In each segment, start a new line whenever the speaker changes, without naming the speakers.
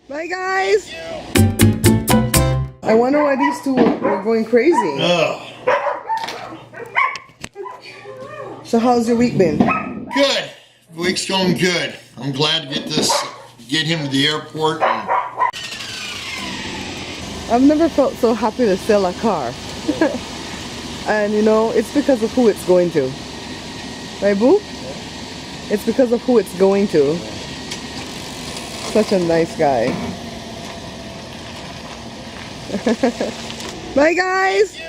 Bye, guys. I wonder why these two are going crazy. So how's your week been?
Good. Week's going good. I'm glad to get him to the airport.
I've never felt so happy to sell a car. And you know, it's because of who it's going to. Right, Boo? It's because of who it's going to. Such a nice guy. Bye, guys.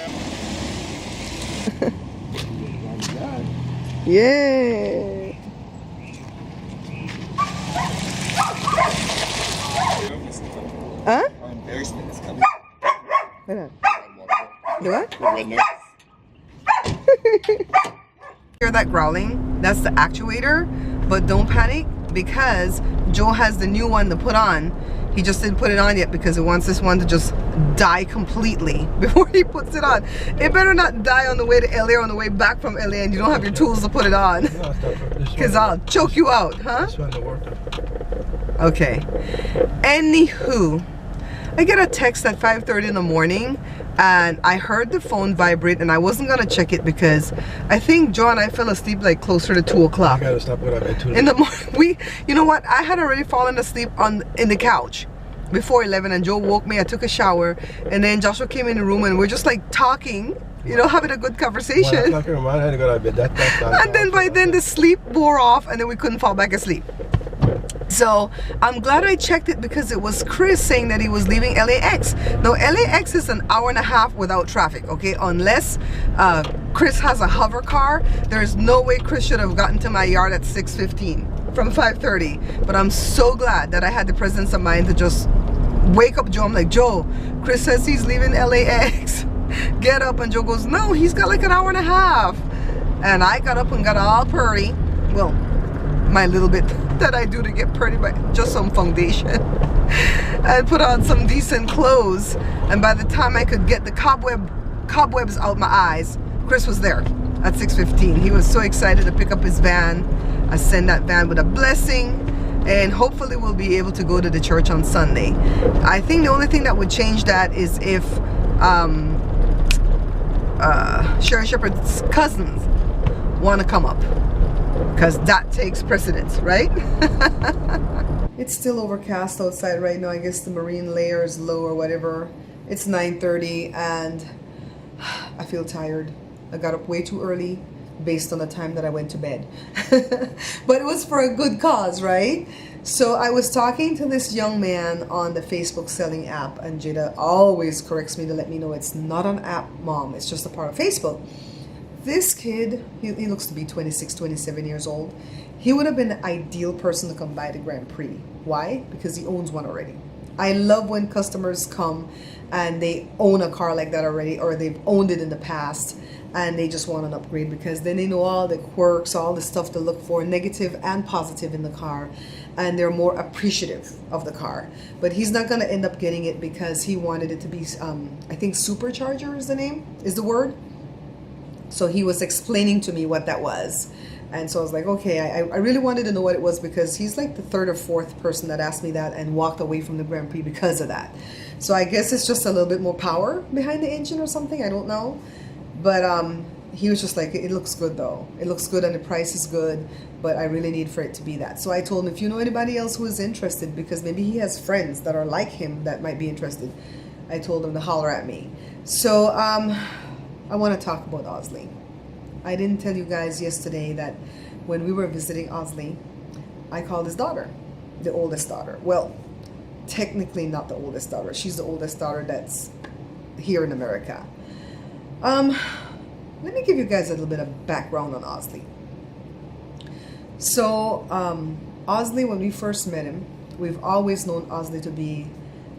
Yay. Huh?
Embarrassment is coming.
Do what?
Red nose.
Hear that growling? That's the actuator, but don't panic because Joe has the new one to put on. He just didn't put it on yet because he wants this one to just die completely before he puts it on. It better not die on the way to LA or on the way back from LA and you don't have your tools to put it on. Because I'll choke you out, huh? Okay. Anywho, I get a text at 5:30 in the morning and I heard the phone vibrate and I wasn't gonna check it because I think Joe and I fell asleep like closer to 2 o'clock.
I gotta stop going to bed too.
In the morning, you know what? I had already fallen asleep in the couch before 11 and Joe woke me. I took a shower and then Joshua came in the room and we're just like talking, you know, having a good conversation.
I had to go to bed.
And then by then the sleep wore off and then we couldn't fall back asleep. So I'm glad I checked it because it was Chris saying that he was leaving LAX. Now LAX is an hour and a half without traffic, okay? Unless Chris has a hover car, there's no way Chris should have gotten to my yard at 6:15 from 5:30. But I'm so glad that I had the presence of mind to just wake up Joe. I'm like, Joe, Chris says he's leaving LAX. Get up. And Joe goes, no, he's got like an hour and a half. And I got up and got all purdy. Well, my little bit that I do to get pretty, but just some foundation and put on some decent clothes. And by the time I could get the cobwebs out my eyes, Chris was there at 6:15. He was so excited to pick up his van. I send that van with a blessing and hopefully we'll be able to go to the church on Sunday. I think the only thing that would change that is if Sherry Shepherd's cousins want to come up, because that takes precedence, right? It's still overcast outside right now. I guess the marine layer is low or whatever. It's 9:30 and I feel tired. I got up way too early based on the time that I went to bed. But it was for a good cause, right? So I was talking to this young man on the Facebook selling app, and Jada always corrects me to let me know it's not an app, Mom. It's just a part of Facebook. This kid, he looks to be 26, 27 years old. He would have been the ideal person to come buy the Grand Prix. Why? Because he owns one already. I love when customers come and they own a car like that already, or they've owned it in the past and they just want an upgrade, because then they know all the quirks, all the stuff to look for, negative and positive in the car, and they're more appreciative of the car. But he's not going to end up getting it because he wanted it to be, I think supercharger is the word. So he was explaining to me what that was. And so I was like, okay, I really wanted to know what it was, because he's like the third or fourth person that asked me that and walked away from the Grand Prix because of that. So I guess it's just a little bit more power behind the engine or something. I don't know. But he was just like, it looks good though. It looks good and the price is good, but I really need for it to be that. So I told him, if you know anybody else who is interested, because maybe he has friends that are like him that might be interested, I told him to holler at me. So I want to talk about Osley. I didn't tell you guys yesterday that when we were visiting Osley, I called his daughter, the oldest daughter. Well, technically not the oldest daughter. She's the oldest daughter that's here in America. Let me give you guys a little bit of background on Osley. So, Osley, when we first met him, we've always known Osley to be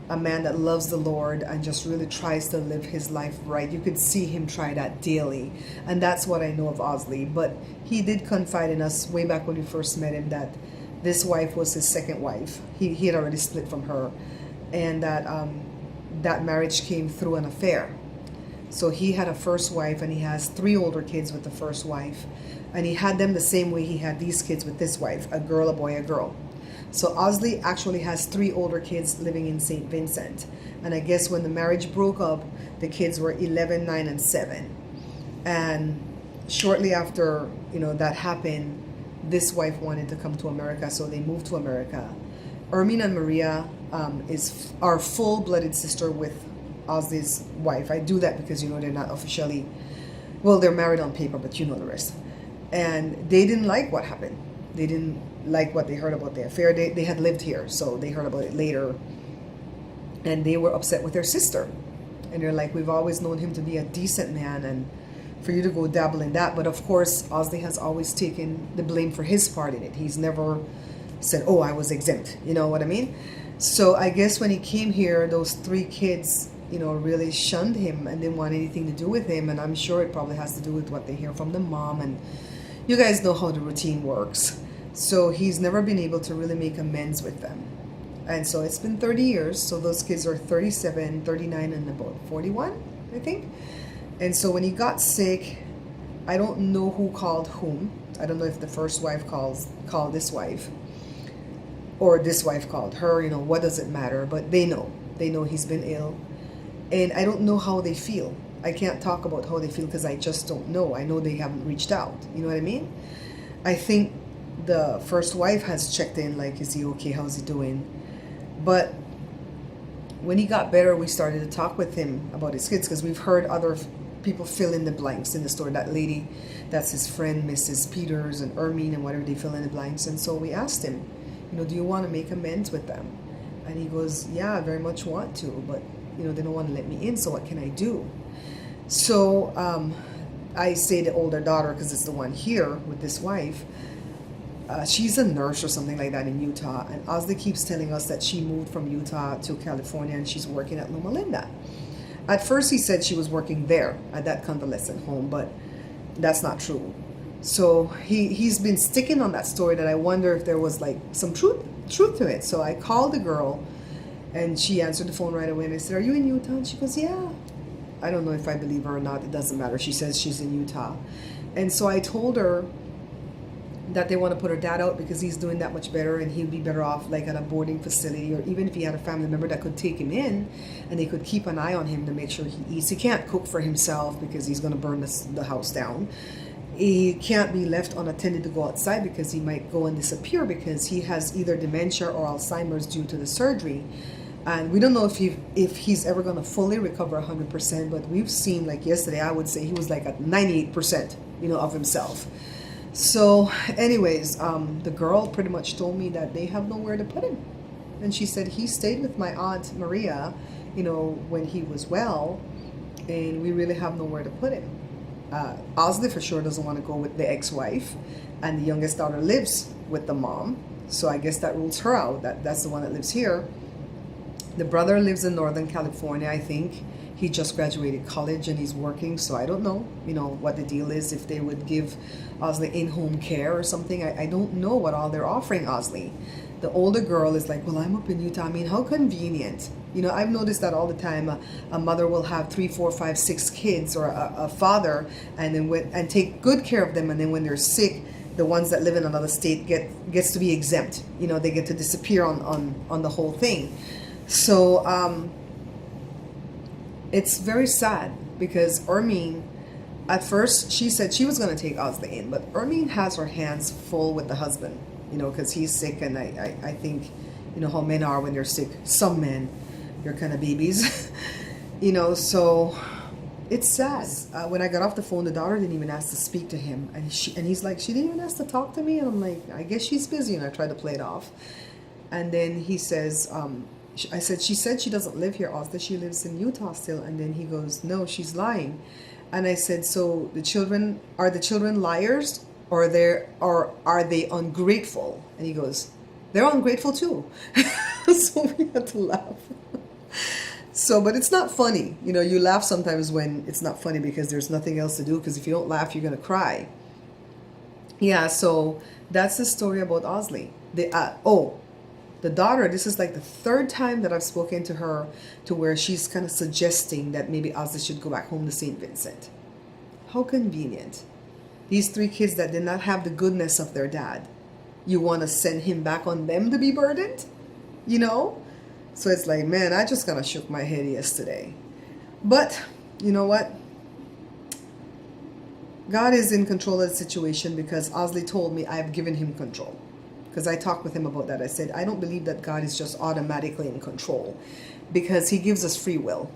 a man that loves the Lord and just really tries to live his life right. You could see him try that daily. And that's what I know of Osley. But he did confide in us way back when we first met him that this wife was his second wife. He had already split from her. And that that marriage came through an affair. So he had a first wife and he has 3 older kids with the first wife. And he had them the same way he had these kids with this wife, a girl, a boy, a girl. So Osley actually has 3 older kids living in St. Vincent. And I guess when the marriage broke up, the kids were 11, 9, and 7. And shortly after, that happened, this wife wanted to come to America, so they moved to America. Ermine and Maria are full-blooded sister with Osley's wife. I do that because, they're not officially, well, they're married on paper, but you know the rest. And they didn't like what happened. They didn't like what they heard about the affair. They had lived here, so they heard about it later. And they were upset with their sister. And they're like, we've always known him to be a decent man, and for you to go dabble in that. But of course, Osley has always taken the blame for his part in it. He's never said, oh, I was exempt. You know what I mean? So I guess when he came here, those 3 kids, really shunned him and didn't want anything to do with him. And I'm sure it probably has to do with what they hear from the mom. And you guys know how the routine works. So he's never been able to really make amends with them. And so it's been 30 years. So those kids are 37, 39, and about 41, I think. And so when he got sick, I don't know who called whom. I don't know if the first wife called this wife, or this wife called her. What does it matter? But they know. They know he's been ill. And I don't know how they feel. I can't talk about how they feel because I just don't know. I know they haven't reached out. You know what I mean? I think the first wife has checked in, like, is he okay? How's he doing? But when he got better, we started to talk with him about his kids, because we've heard other people fill in the blanks in the story. That lady, that's his friend, Mrs. Peters and Ermine and whatever, they fill in the blanks. And so we asked him, do you want to make amends with them? And he goes, yeah, I very much want to, but they don't want to let me in, so what can I do? So I say the older daughter, because it's the one here with this wife, she's a nurse or something like that in Utah, and Osley keeps telling us that she moved from Utah to California and she's working at Loma Linda. At first he said she was working there at that convalescent home, but that's not true. So he's been sticking on that story that I wonder if there was like some truth to it. So I called the girl and she answered the phone right away, and I said, are you in Utah? And she goes, yeah. I don't know if I believe her or not. It doesn't matter. She says she's in Utah. And so I told her that they want to put her dad out because he's doing that much better, and he'd be better off like at a boarding facility, or even if he had a family member that could take him in and they could keep an eye on him to make sure he eats. He can't cook for himself because he's going to burn the house down. He can't be left unattended to go outside because he might go and disappear, because he has either dementia or Alzheimer's due to the surgery. And we don't know if he's ever going to fully recover 100%, but we've seen, like yesterday, I would say he was like at 98%, of himself. So anyways, the girl pretty much told me that they have nowhere to put him. And she said he stayed with my aunt Maria, when he was well, and we really have nowhere to put him. Osley for sure doesn't want to go with the ex-wife, and the youngest daughter lives with the mom. So I guess that rules her out. That's the one that lives here. The brother lives in Northern California, I think. He just graduated college and he's working, so I don't know, what the deal is, if they would give Osley in-home care or something. I don't know what all they're offering Osley. The older girl is like, well, I'm up in Utah. I mean, how convenient. I've noticed that all the time. A mother will have 3, 4, 5, 6 kids, or a father, and then take good care of them, and then when they're sick, the ones that live in another state gets to be exempt. They get to disappear on the whole thing. So it's very sad, because Ermine, at first she said she was going to take Osley in, but Ermine has her hands full with the husband, because he's sick, and I think, how men are when they're sick. Some men, they're kind of babies, so it's sad. When I got off the phone, the daughter didn't even ask to speak to him, and he's like, she didn't even ask to talk to me, and I'm like, I guess she's busy, and I tried to play it off. And then he says, I said, she said she doesn't live here, Osley. She lives in Utah still. And then he goes, no, she's lying. And I said, so are the children liars, or are they ungrateful? And he goes, they're ungrateful too. So we had to laugh. So, but it's not funny. You laugh sometimes when it's not funny because there's nothing else to do, because if you don't laugh, you're going to cry. Yeah, so that's the story about Osley. The daughter, this is like the 3rd time that I've spoken to her, to where she's kind of suggesting that maybe Osley should go back home to St. Vincent. How convenient. These 3 kids that did not have the goodness of their dad. you want to send him back on them to be burdened, you know? So it's like, man, I just kind of shook my head yesterday. But you know what? God is in control of the situation, because Osley told me I've given him control. Because I talked with him about that. I said, I don't believe that God is just automatically in control, because he gives us free will.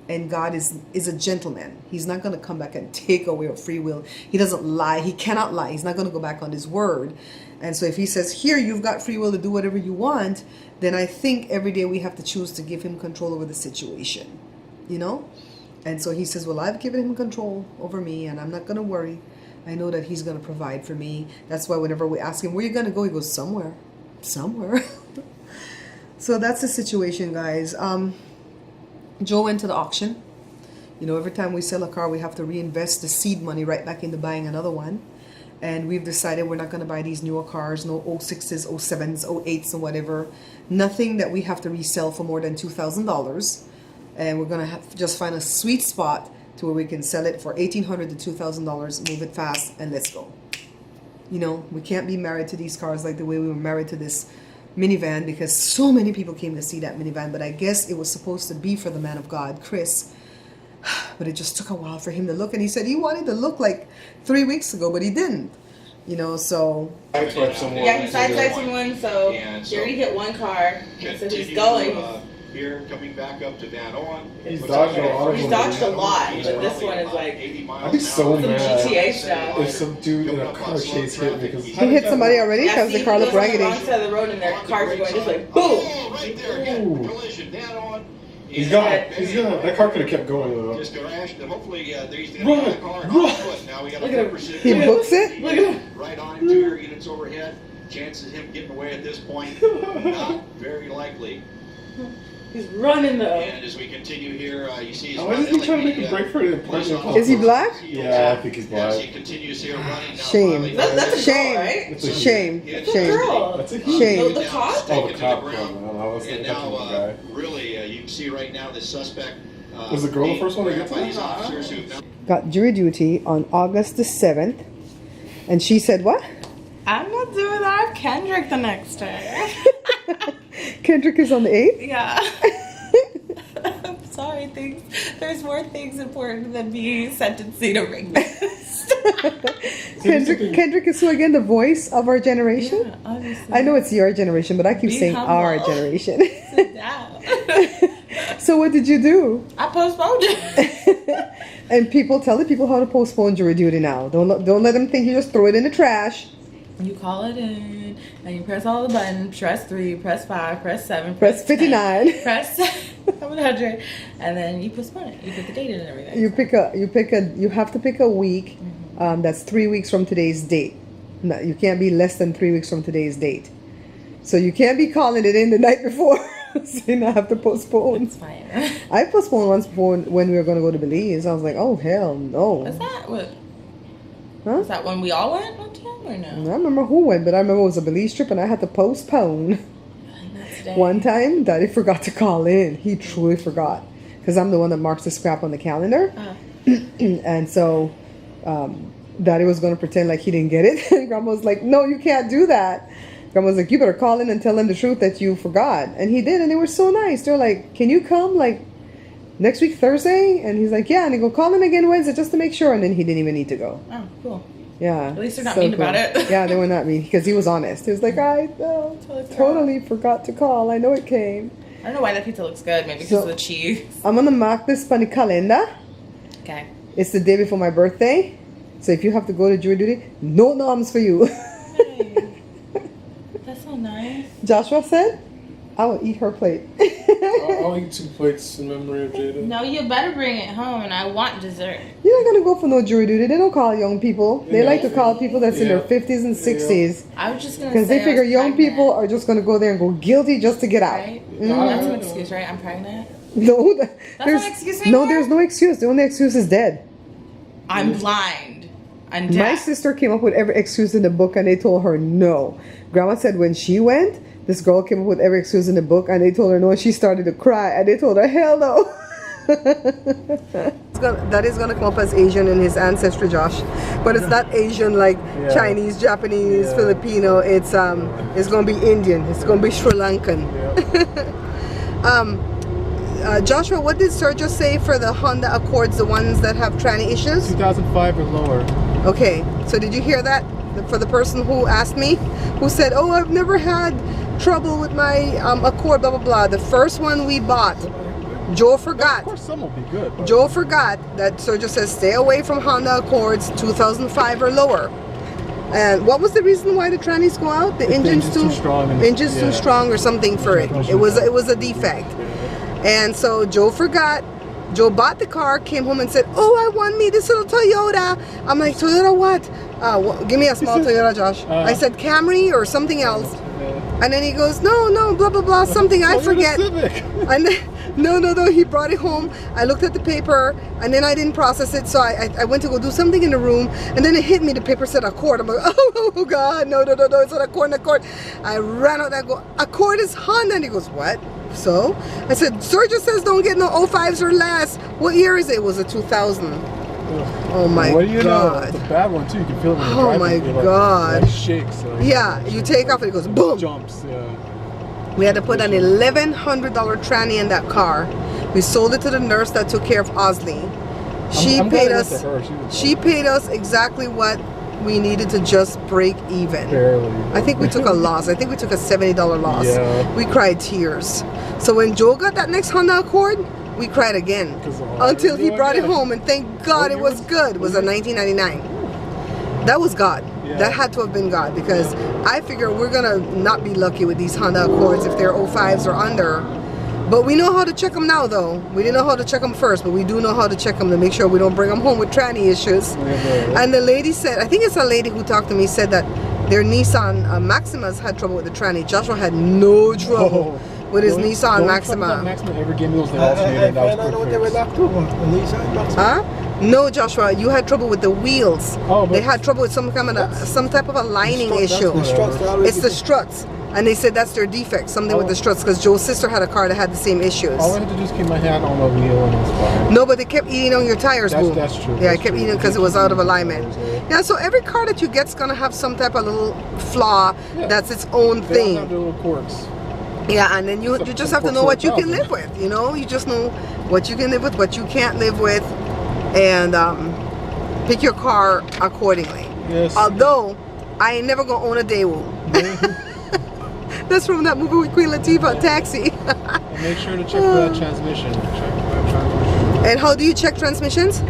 And God is a gentleman. He's not going to come back and take away our free will. He doesn't lie. He cannot lie. He's not going to go back on his word. And so if he says, here, you've got free will to do whatever you want, then I think every day we have to choose to give him control over the situation, you know? And so he says, well, I've given him control over me, and I'm not going to worry. I know that he's going to provide for me. That's why whenever we ask him, where are you going to go? He goes, somewhere. So that's the situation, guys. Joe went to the auction. You know, every time we sell a car, we have to reinvest the seed money right back into buying another one. And we've decided we're not going to buy these newer cars, no 06s, 07s, 08s, or whatever. Nothing that we have to resell for more than $2,000. And we're going to have just find a sweet spot to where we can sell it for $1,800 to $2,000, move it fast, and let's go. You know, we can't be married to these cars like the way we were married to this minivan, because so many people came to see that minivan. But I guess it was supposed to be for the man of God, Chris. But it just took a while for him to look, and he said he wanted to look like 3 weeks ago, but he didn't. You know, so
Yeah, he sideswiped someone, so he already hit one car, so he's going.
Here, coming back up to Van Owen.
He's dodged a lot of
He's
them.
dodged a lot, but this one is like
I'd be so
some
mad
GTA stuff.
if some dude in a car chase hit me, because
he hit somebody already
Yeah,
because
see,
the car
he
looked
goes on the wrong
raggedy.
side of the road and their cars are going just like boom.
Oh, right there, again,
Ooh.
collision, Van Owen.
he's gone. That car could have kept going though.
Just crashed, and hopefully he's
Run,
going to get a car.
run.
Now we got
Look
a
at him.
4%
He books it?
Look at him.
right on him, 2 air units overhead. Chances of him getting away at this point, not very likely.
He's running though.
And as we continue here, you see his
Why is he trying to make a break for it?
Is he black?
Yeah, I think he's black.
As he continues here running. Now
Shame.
finally-
That's a
Shame.
girl, right?
It's a
Shame.
It's a
Shame.
girl.
That's a
Shame.
The cop?
Oh, the
Taken to
cop.
ground.
I was
And
thinking
now,
that was the
really, you can see right now the suspect.
Was the girl the first one to get
by
to
these
him?
officers who've now
Got jury duty on August the 7th. And she said what?
I'm not doing that. I have Kendrick the next day.
Kendrick is on the 8th?
Yeah. I'm sorry. There's more things important than me sentencing a rapist.
Kendrick is who again? The voice of our generation?
Yeah, obviously.
I know it's your generation, but I keep
Be
saying
humble.
our generation.
Sit down.
So what did you do?
I postponed it.
And tell the people how to postpone jury duty now. Don't let them think you just throw it in the trash.
You call it in, and you press all the buttons. Press 3, press 5, press 7,
Press 59.
10, press 700, and then you postpone it. You put the date in and everything.
You have to pick a week. That's 3 weeks from today's date. No, you can't be less than 3 weeks from today's date. So you can't be calling it in the night before, saying I have to postpone.
It's fine.
I postponed once before when we were going to go to Belize. I was like, oh hell no.
Was that what?
Huh?
Was that when we all went one time or
I
no?
don't remember who went, but I remember it was a Belize trip and I had to postpone.
That's today.
One time, Daddy forgot to call in. He truly forgot. Because I'm the one that marks the scrap on the calendar. And so Daddy was going to pretend like he didn't get it. And Grandma was like, no, you can't do that. Grandma was like, you better call in and tell them the truth that you forgot. And he did, and they were so nice. They were like, can you come like next week Thursday? And he's like, yeah. And they go, call him again Wednesday just to make sure. And then he didn't even need to go.
Oh, cool.
Yeah.
At least they're not mean about it.
Yeah, they were not mean because he was honest. He was like, I totally forgot to call. I know it came.
I don't know why that pizza looks good. Maybe because of the cheese.
I'm going to mark this on the calendar.
Okay.
It's the day before my birthday. So if you have to go to jury duty, no norms for you.
Hey. That's so nice.
Joshua said, I will eat her plate.
I'll eat 2 plates in memory of Jada.
No, you better bring it home, and I want dessert.
You're not going to go for no jury duty. They don't call young people. They like to call people that's in their 50s and 60s.
I was just gonna
Because
say
they figure
I was
young
pregnant,
people are just going to go there and go guilty just to get out.
Right?
Mm.
That's an excuse, right? I'm pregnant.
No,
That's
there's,
not an excuse
no,
anymore?
there's no excuse. The only excuse is dead.
I'm blind. I'm
My
deaf.
sister came up with every excuse in the book and they told her no. Grandma said when she went, this girl came up with every excuse in the book and they told her no and she started to cry and they told her hell no. is gonna come up as Asian in his ancestry, Josh, but it's not Asian like Chinese, Japanese, Filipino. It's gonna be Indian. It's gonna be Sri Lankan. Joshua, what did Sir just say for the Honda Accords, the ones that have tranny issues?
2005 or lower.
Okay, so did you hear that? For the person who asked me, who said, "Oh, I've never had trouble with my Accord, blah blah blah." The first one we bought, Joe forgot.
Of course, some will be good. But...
Joe forgot that Sir just says stay away from Honda Accords 2005 or lower. And what was the reason why the trannies go out? The engine's too strong. Engine's too strong or something for it. It was a defect. And so Joe forgot. Joe bought the car, came home and said, "Oh, I want me this little Toyota." I'm like, "Toyota what? Give me a small Toyota, Josh." I said Camry or something else. And then he goes, "No, blah blah blah, something I forget." And then, no, he brought it home. I looked at the paper and then I didn't process it, so I went to go do something in the room, and then it hit me. The paper said Accord. I'm like, "Oh God, no, it's not Accord, Accord." I ran out. I go, "Accord is Honda." And he goes, "What?" So I said, "Sir just says don't get no 05s or less." What year is it? It was a 2000. Oh my
what do you
God.
know? It's a bad one too. You can feel it when
Oh my God.
It shakes.
Yeah, you take off and it goes boom.
Jumps. Yeah.
We had to put an $1,100 tranny in that car. We sold it to the nurse that took care of Osley. She paid us. She paid us exactly what we needed to just break even.
Barely.
I think we took a loss. I think we took a $70 loss.
Yeah.
We cried tears. So when Joe got that next Honda Accord, we cried again until he brought it home, and thank God it was good. It was a 1999. That was God.
Yeah.
That had to have been God, because I figure we're gonna not be lucky with these Honda Accords if they're 05s or under. But we know how to check them now, though. We didn't know how to check them first, but we do know how to check them to make sure we don't bring them home with tranny issues. And the lady said, I think it's a lady who talked to me, said that their Nissan Maximas had trouble with the tranny. Joshua had no trouble with his Nissan Maxima.
Maxima ever gave me was the alternator. That was
what they were locked over. The Nissan Maxima.
Huh? No, Joshua, you had trouble with the wheels.
Oh,
they had trouble with some type of a lining issue. It's the struts. And they said that's their defect, something with the struts, because Joe's sister had a car that had the same issues.
All I had to do is keep my hand on the wheel and it was fine.
No, but they kept eating on your tires, boom.
That's true.
Yeah, it kept eating because it was out of alignment. Yeah, so every car that you get's gonna have some type of little flaw that's its own
They
thing.
all have their little quirks.
Yeah, and then you just have to know what you can live with, you know? You just know what you can live with, what you can't live with, and pick your car accordingly.
Yes.
Although, I ain't never gonna own a Daewoo. That's from that movie with Queen Latifah, Taxi.
And make sure to check for that transmission. Check for that transmission.
And how do you check transmissions?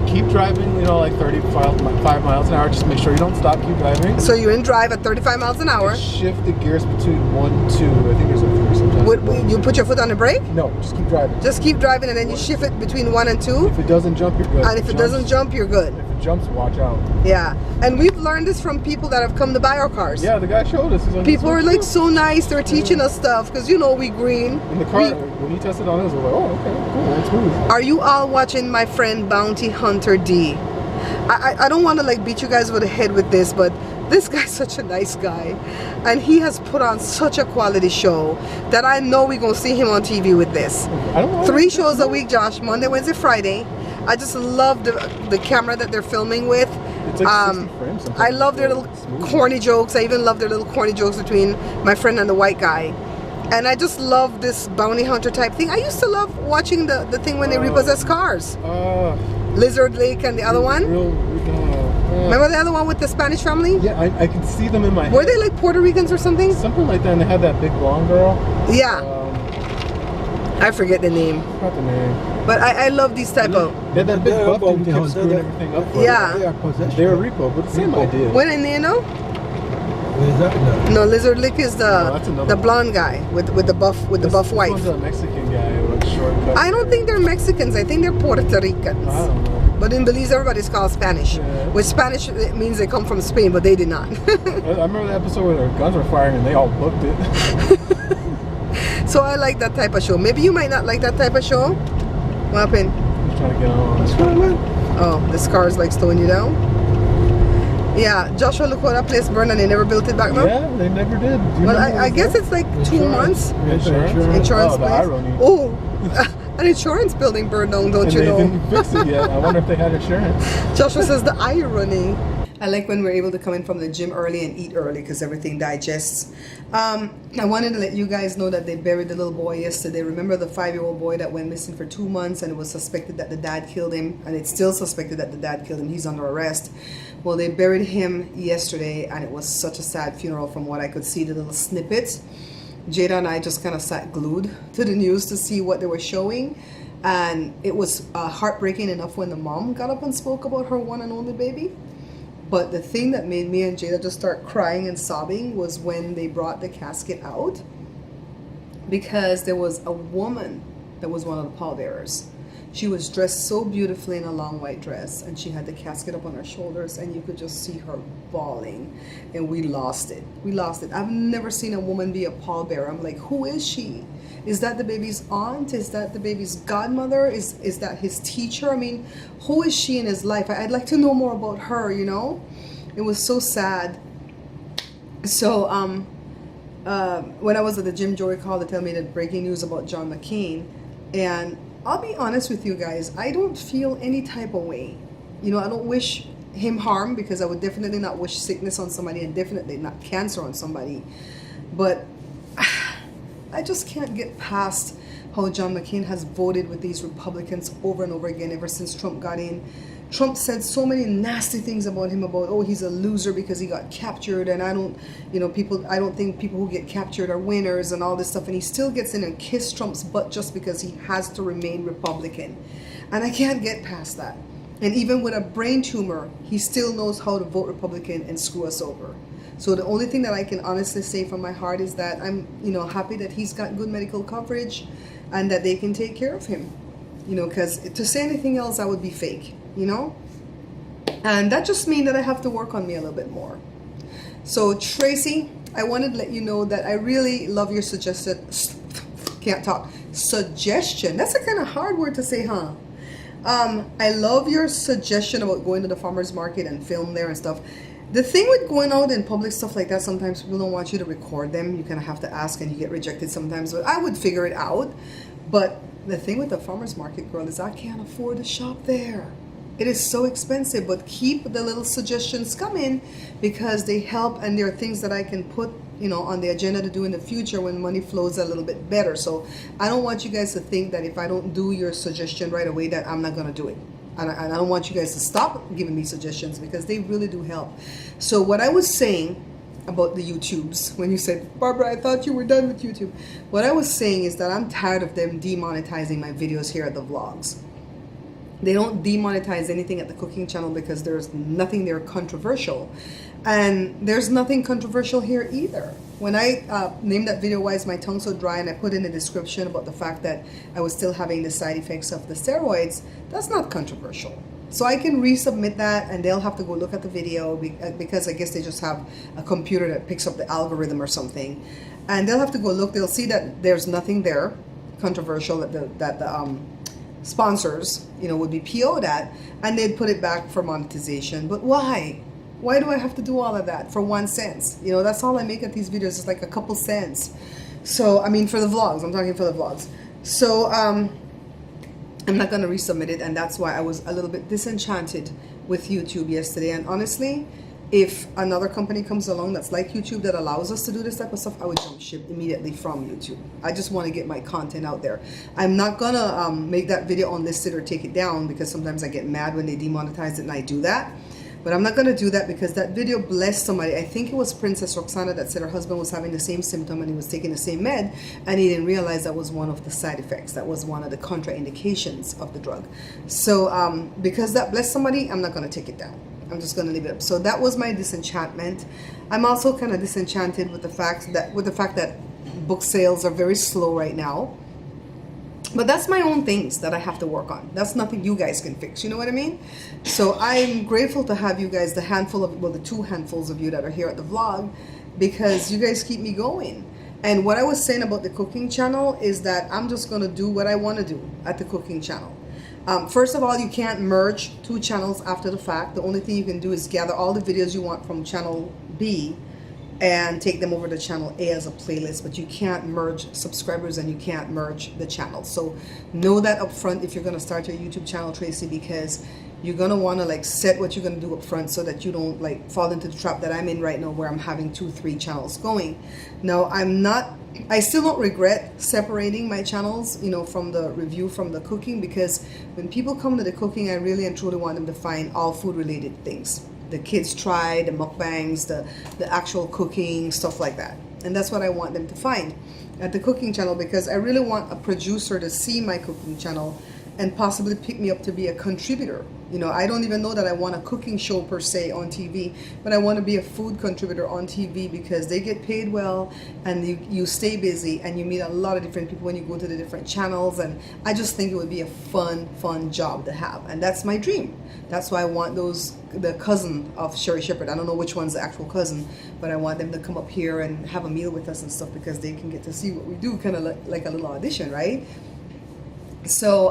Keep driving, you know, like 35 miles an hour. Just make sure you don't stop. Keep driving.
So you're in drive at 35 miles an hour.
Shift the gears between 1, 2. I think there's a 3 sometimes.
You put your foot on the brake?
No, just keep driving.
Just keep driving, and then you shift it between 1 and 2.
If it doesn't jump, you're good.
And if it doesn't jump, you're good.
If it jumps, watch out.
Yeah, and we've learned this from people that have come to buy our cars.
Yeah, the guy showed us.
People are like so nice. They're teaching us stuff because you know we green.
In the car, when he tested on us, we're like, oh, okay, cool, it's smooth.
Are you all watching my friend Bounty Hunter D? I don't want to like beat you guys over the head with this, but this guy's such a nice guy, and he has put on such a quality show that I know we're gonna see him on TV with this. 3 shows a week, Josh. Monday, Wednesday, Friday. I just love the camera that they're filming with.
It's like 60 frames sometimes.
I love their little corny jokes. I even love their little corny jokes between my friend and the white guy. And I just love this bounty hunter type thing. I used to love watching the thing when they repossess cars. Lizard Lake and the other one. Remember the other one with the Spanish family?
Yeah, I can see them in my head.
Were they like Puerto Ricans or something?
Something like that, and they had that big blonde girl.
Yeah. I forget the name.
I forgot the name.
But I love these type of...
They had that big buff dude who kept screwing everything up.
Yeah.
They were repo, but the same idea.
When in you know? No, Lizard Lick is the blonde guy with the buff wife.
This one's a Mexican guy with short cut.
I don't think they're Mexicans. I think they're Puerto Ricans.
I don't know.
But in Belize, everybody's called Spanish.
Yeah.
With Spanish, it means they come from Spain, but they did not.
I remember the episode where their guns were firing and they all booked it.
So I like that type of show. Maybe you might not like that type of show. What happened?
I'm just trying to get on.
Oh, this car is like slowing you down? Yeah, Joshua, look what that place burned and they never built it back now?
Yeah, they never did.
Well, I guess it's like 2 months.
Insurance?
Insurance
Oh, the
place.
irony.
Oh, An insurance building burned down, don't
And
you
they
know?
didn't fix it yet. I wonder if they had insurance.
Joshua says the irony. I like when we're able to come in from the gym early and eat early because everything digests. I wanted to let you guys know that they buried the little boy yesterday. Remember the 5-year-old boy that went missing for 2 months and it was suspected that the dad killed him, and it's still suspected that the dad killed him. He's under arrest. Well, they buried him yesterday and it was such a sad funeral from what I could see, the little snippets. Jada and I just kind of sat glued to the news to see what they were showing. And it was heartbreaking enough when the mom got up and spoke about her one and only baby. But the thing that made me and Jada just start crying and sobbing was when they brought the casket out, because there was a woman that was one of the pallbearers. She was dressed so beautifully in a long white dress, and she had the casket up on her shoulders, and you could just see her bawling, and we lost it. We lost it. I've never seen a woman be a pallbearer. I'm like, who is she? Is that the baby's aunt? Is that the baby's godmother? Is that his teacher? I mean, who is she in his life? I'd like to know more about her, you know? It was so sad. So, when I was at the gym, Joey called to tell me the breaking news about John McCain. And I'll be honest with you guys, I don't feel any type of way. You know, I don't wish him harm, because I would definitely not wish sickness on somebody, and definitely not cancer on somebody. But I just can't get past how John McCain has voted with these Republicans over and over again ever since Trump got in. Trump said so many nasty things about him, about, oh, he's a loser because he got captured, and I don't think people who get captured are winners and all this stuff, and he still gets in and kiss Trump's butt just because he has to remain Republican. And I can't get past that. And even with a brain tumor, he still knows how to vote Republican and screw us over. So the only thing that I can honestly say from my heart is that I'm, happy that he's got good medical coverage and that they can take care of him. Because to say anything else, I would be fake, And that just means that I have to work on me a little bit more. So Tracy, I wanted to let you know that I really love your suggestion. Suggestion. That's a kind of hard word to say, huh? I love your suggestion about going to the farmer's market and film there and stuff. The thing with going out in public stuff like that, sometimes people don't want you to record them. You kind of have to ask, and you get rejected sometimes. But I would figure it out. But the thing with the farmer's market, girl, is I can't afford to shop there. It is so expensive. But keep the little suggestions coming, because they help, and there are things that I can put, on the agenda to do in the future when money flows a little bit better. So I don't want you guys to think that if I don't do your suggestion right away that I'm not going to do it. And I don't want you guys to stop giving me suggestions, because they really do help. So what I was saying about the YouTubes, when you said, Barbara, I thought you were done with YouTube. What I was saying is that I'm tired of them demonetizing my videos here at the vlogs. They don't demonetize anything at the cooking channel because there's nothing there controversial. And there's nothing controversial here either. When I named that video, Why Is My Tongue So Dry, and I put in the description about the fact that I was still having the side effects of the steroids, that's not controversial. So I can resubmit that, and they'll have to go look at the video, because I guess they just have a computer that picks up the algorithm or something. And they'll have to go look. They'll see that there's nothing there controversial that the sponsors, would be PO'd at, and they'd put it back for monetization. But why? Why do I have to do all of that for 1 cent? That's all I make at these videos. It's like a couple cents. So, I mean, for the vlogs. I'm talking for the vlogs. So, I'm not going to resubmit it, and that's why I was a little bit disenchanted with YouTube yesterday. And honestly, if another company comes along that's like YouTube that allows us to do this type of stuff, I would jump ship immediately from YouTube. I just want to get my content out there. I'm not going to make that video unlisted or take it down, because sometimes I get mad when they demonetize it and I do that. But I'm not going to do that, because that video blessed somebody. I think it was Princess Roxana that said her husband was having the same symptom and he was taking the same med, and he didn't realize that was one of the side effects. That was one of the contraindications of the drug. So because that blessed somebody, I'm not going to take it down. I'm just going to leave it up. So that was my disenchantment. I'm also kind of disenchanted with the fact that book sales are very slow right now. But that's my own things that I have to work on. That's nothing you guys can fix. You know what I mean? So I'm grateful to have you guys, the two handfuls of you that are here at the vlog, because you guys keep me going. And what I was saying about the cooking channel is that I'm just going to do what I want to do at the cooking channel. First of all, you can't merge 2 channels after the fact. The only thing you can do is gather all the videos you want from channel B and take them over to channel A as a playlist, but you can't merge subscribers and you can't merge the channels. So know that up front if you're going to start your YouTube channel, Tracy, because you're going to want to like set what you're going to do up front so that you don't like fall into the trap that I'm in right now where I'm having 2-3 channels going. Now I still don't regret separating my channels, you know, from the review, from the cooking, because when people come to the cooking, I really and truly want them to find all food related things. The kids try, the mukbangs, the actual cooking, stuff like that. And that's what I want them to find at the cooking channel, because I really want a producer to see my cooking channel and possibly pick me up to be a contributor. You know, I don't even know that I want a cooking show per se on TV, but I want to be a food contributor on TV because they get paid well and you stay busy and you meet a lot of different people when you go to the different channels, and I just think it would be a fun job to have, and that's my dream. That's why I want the cousin of Sherry Shepherd, I don't know which one's the actual cousin, but I want them to come up here and have a meal with us and stuff because they can get to see what we do, kind of like a little audition, right? So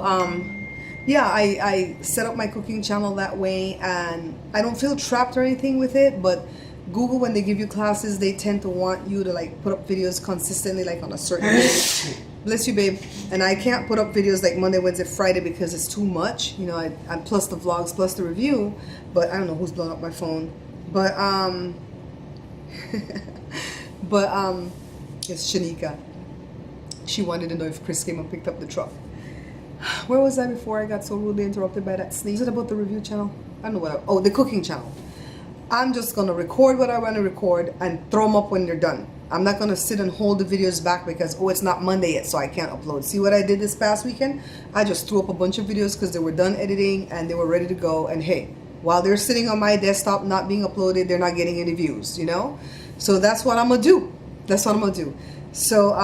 yeah, I set up my cooking channel that way, and I don't feel trapped or anything with it, but Google, when they give you classes, they tend to want you to like put up videos consistently, like on a certain day. Bless you, babe. And I can't put up videos like Monday, Wednesday, Friday because it's too much, you know. I plus the vlogs plus the review, but I don't know who's blowing up my phone, but it's Shanika. She wanted to know if Chris came and picked up the truck. Where was I before I got so rudely interrupted by that sneeze? Is it about the review channel? I don't know the cooking channel. I'm just going to record what I want to record and throw them up when they're done. I'm not going to sit and hold the videos back because, oh, it's not Monday yet, so I can't upload. See what I did this past weekend? I just threw up a bunch of videos because they were done editing and they were ready to go. And hey, while they're sitting on my desktop not being uploaded, they're not getting any views, you know? So that's what I'm going to do. That's what I'm going to do. So,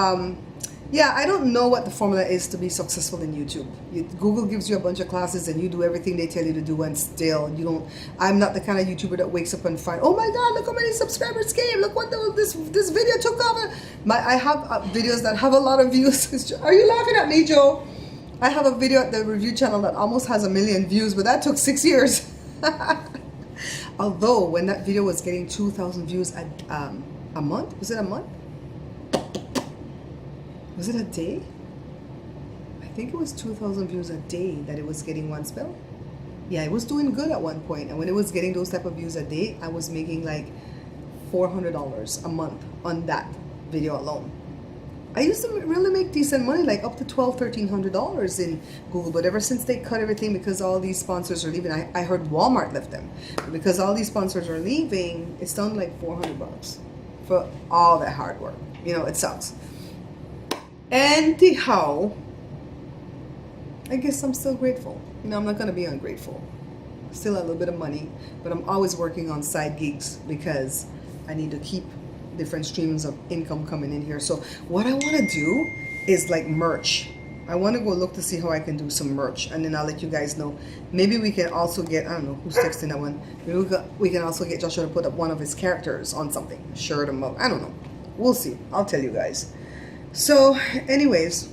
yeah, I don't know what the formula is to be successful in YouTube. Google gives you a bunch of classes and you do everything they tell you to do, and still you don't. I'm not the kind of YouTuber that wakes up and finds, oh my God, look how many subscribers came. Look what this video took off. I have videos that have a lot of views. Are you laughing at me, Joe? I have a video at the review channel that almost has 1 million views, but that took 6 years. Although when that video was getting 2,000 views a month, was it a month? Was it a day? I think it was 2,000 views a day that it was getting one spell. Yeah, it was doing good at one point. And when it was getting those type of views a day, I was making like $400 a month on that video alone. I used to really make decent money, like up to $1,200, $1,300 in Google. But ever since they cut everything because all these sponsors are leaving, I heard Walmart left them. But because all these sponsors are leaving, it's down like $400 for all that hard work. You know, it sucks. Anyhow, I guess I'm still grateful. You know, I'm not going to be ungrateful. Still a little bit of money, but I'm always working on side gigs because I need to keep different streams of income coming in here. So what I want to do is like merch. I want to go look to see how I can do some merch, and then I'll let you guys know. Maybe we can also get, I don't know who's texting that one. Maybe we can also get Joshua to put up one of his characters on something, shirt or mug. I don't know. We'll see. I'll tell you guys. So anyways,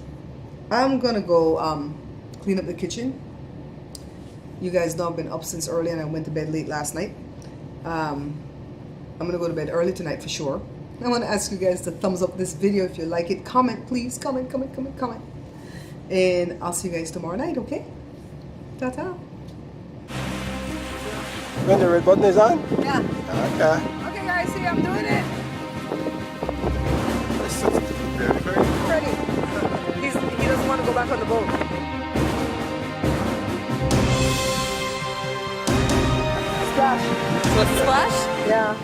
I'm gonna go clean up the kitchen. You guys know I've been up since early and I went to bed late last night. I'm gonna go to bed early tonight for sure. I want to ask you guys to thumbs up this video if you like it. Comment, please. Comment. And I'll see you guys tomorrow night, okay? Ta-ta.
When the red button is on?
Yeah.
Okay.
Okay guys, see I'm doing it. Ready. He doesn't want to go back on the boat. Splash.
What's the splash?
Yeah.